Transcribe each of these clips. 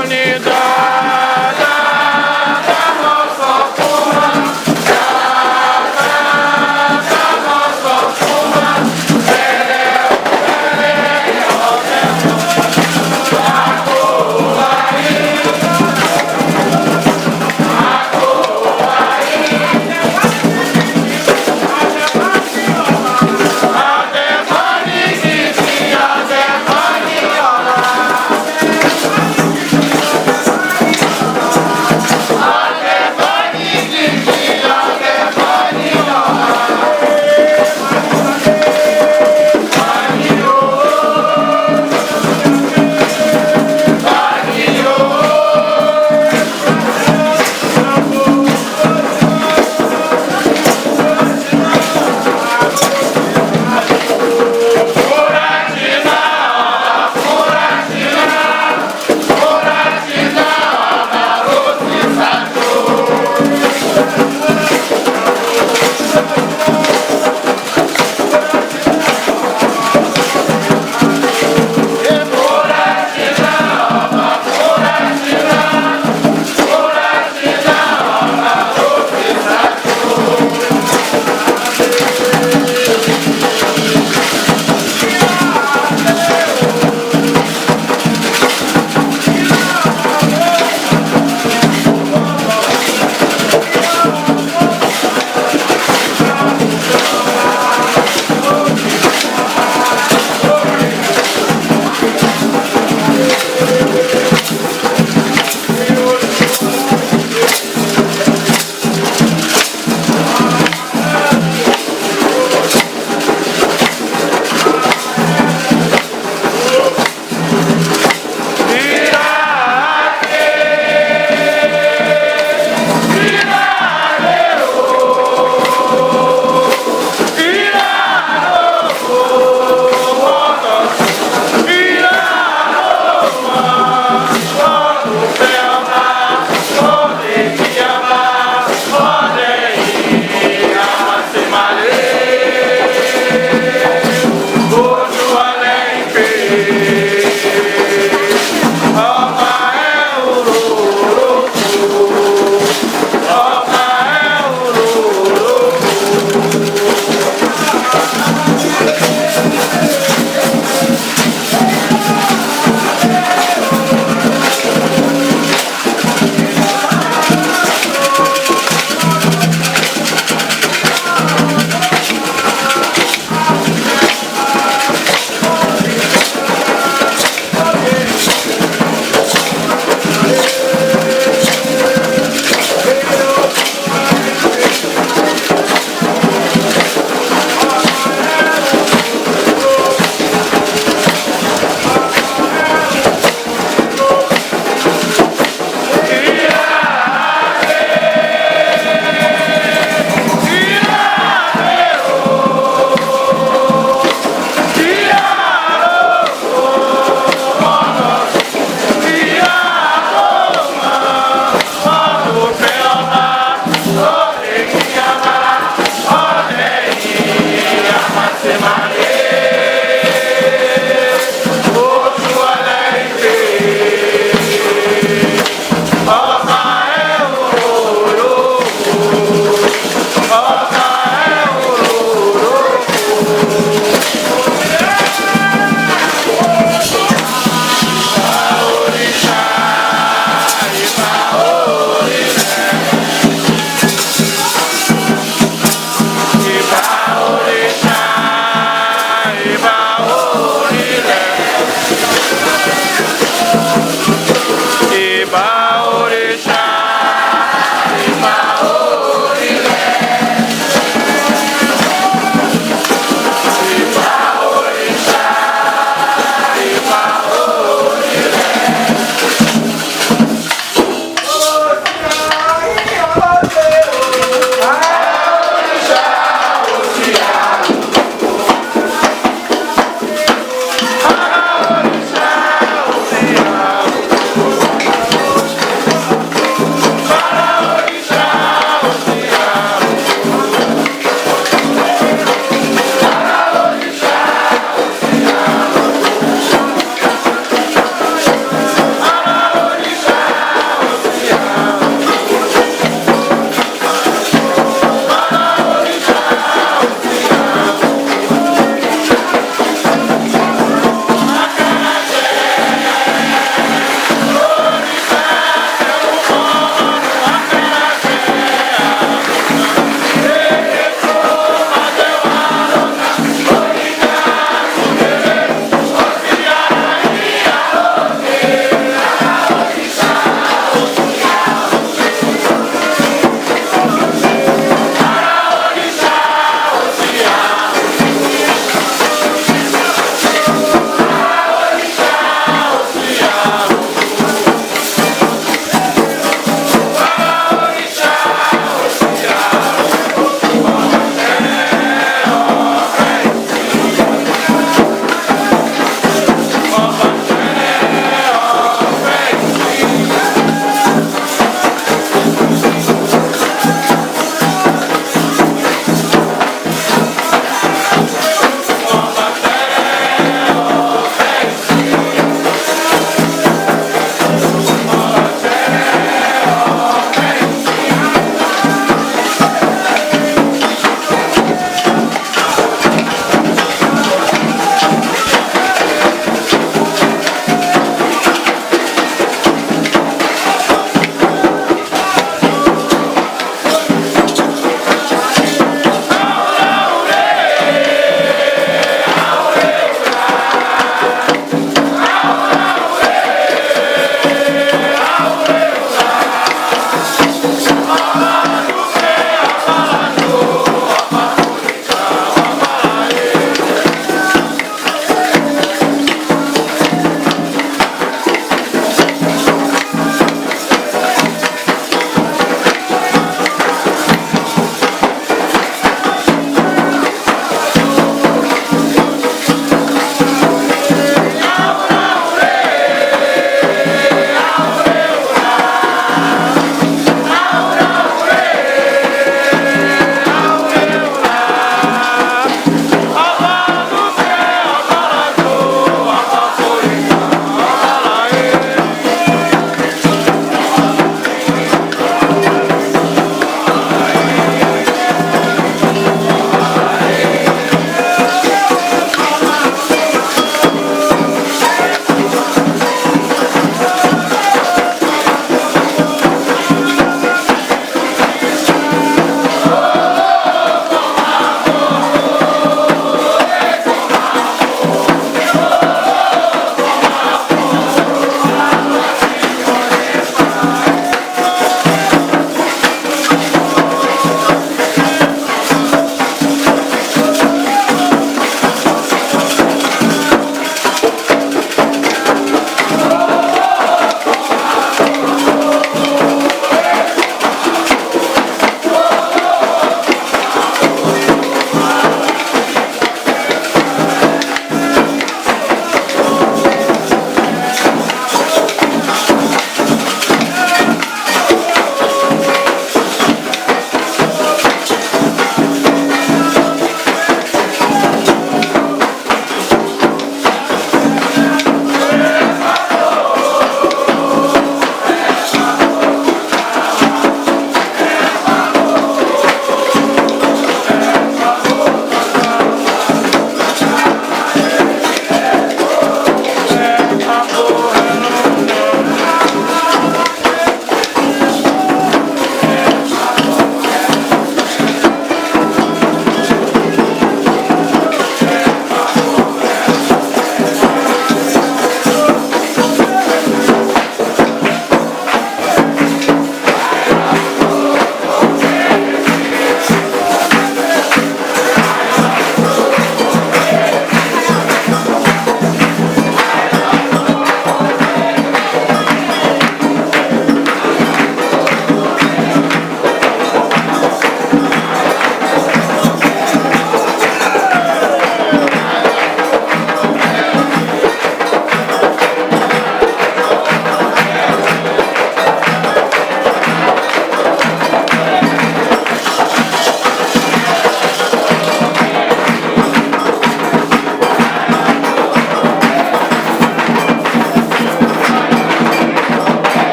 Unidade da nossa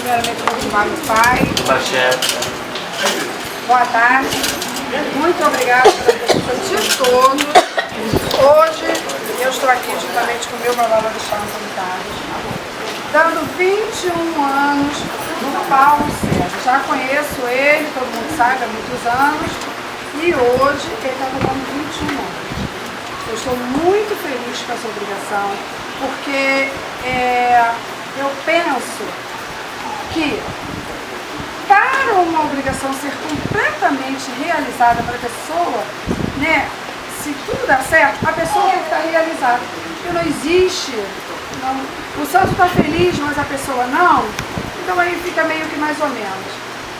Primeiramente, vou chamar meu pai. Baxé. Boa tarde. Muito obrigada pela presença de todos. Hoje eu estou aqui juntamente com o meu babá Alexandre Antônio, dando 21 anos no Paulo César. Já conheço ele, todo mundo sabe, há muitos anos. E hoje ele está dando 21 anos. Eu estou muito feliz com essa obrigação, porque eu penso que para uma obrigação ser completamente realizada para a pessoa, né, se tudo dá certo, a pessoa tem que estar realizada. Porque não existe, o santo está feliz, mas a pessoa não, então aí fica meio que mais ou menos.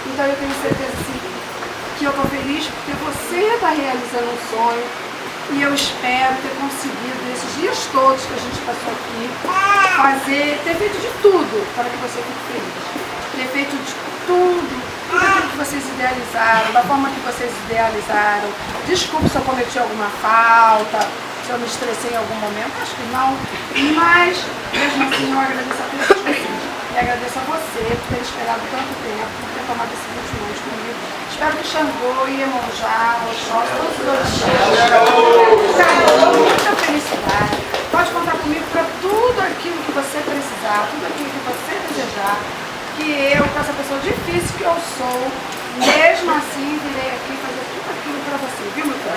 Então eu tenho certeza sim, que eu estou feliz porque você está realizando um sonho e eu espero ter conseguido, nesses dias todos que a gente passou aqui, ter feito de tudo para que você fique feliz. Ter feito de tudo aquilo que vocês idealizaram, da forma que vocês idealizaram. Desculpe se eu cometi alguma falta, se eu me estressei em algum momento, acho que não. Mas, mesmo assim, eu agradeço a todos vocês. E agradeço a você por ter esperado tanto tempo, por ter tomado esse 21 anos comigo. Espero que Xangô, Iemonjá, Oxóssi, todos os outros muita felicidade. Pode contar comigo para tudo aquilo que você precisar, tudo aquilo que você desejar. Que eu, com essa pessoa difícil que eu sou, mesmo assim, virei aqui fazer tudo aquilo para você, viu, meu filho?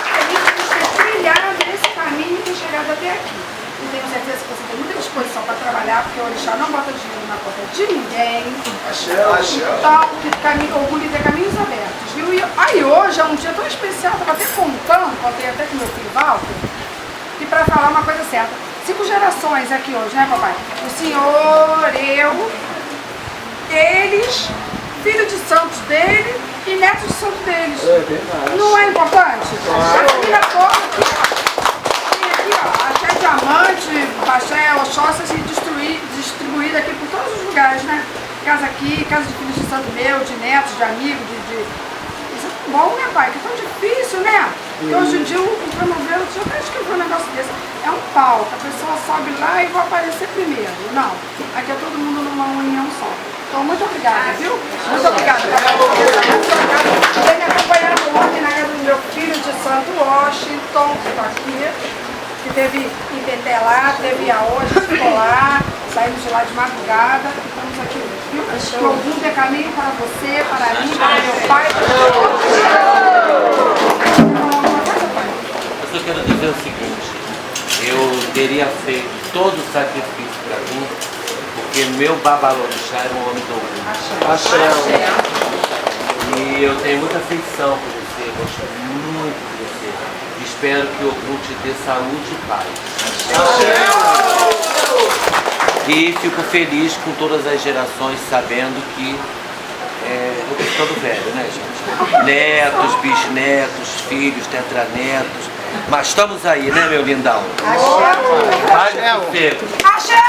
Feliz de ter trilhado esse caminho e ter chegado até aqui. E tenho certeza que você tem muita disposição para trabalhar, porque o Orixá não bota dinheiro na conta de ninguém. Então, o bonito é caminhos abertos, viu? E aí hoje é um dia tão especial, estava até contando, contei até com meu filho Walter, e para falar uma coisa certa. 5 gerações aqui hoje, né, papai? O senhor, eu, eles, filho de santos dele e netos de santos deles. Não é importante? A família toda tem aqui, ó, Axé Diamante, Axé Oxóssi, assim, distribuída aqui por todos os lugares, né? Casa aqui, casa de filhos de santo meu, de netos, de amigos, Isso é bom, né, pai? Que é tão difícil, né? Porque hoje em dia o promover, eu até escrevi um negócio desse. É um palco, a pessoa sobe lá e vai aparecer primeiro. Não, aqui é todo mundo numa união só. Então, muito obrigada, viu? Muito obrigada. Vem me acompanhando ontem na casa do meu filho de Santo Washington, que está aqui, que teve em Beté lá, teve aonde, ficou lá, saímos de lá de madrugada. Estamos aqui, viu? Que algum dê caminho para você, para mim, para meu pai, Eu só quero dizer o seguinte, eu teria feito todo o sacrifício para mim, porque meu babalorixá era um homem do orgulho. E eu tenho muita afeição por você, gosto muito de você. Espero que o Ogum te dê saúde e paz. E fico feliz com todas as gerações, sabendo que eu tô ficando velho, né, gente? Netos, bisnetos, filhos, tetranetos. Mas estamos aí, né, meu lindão? Axé! Paz e sossego. Axé!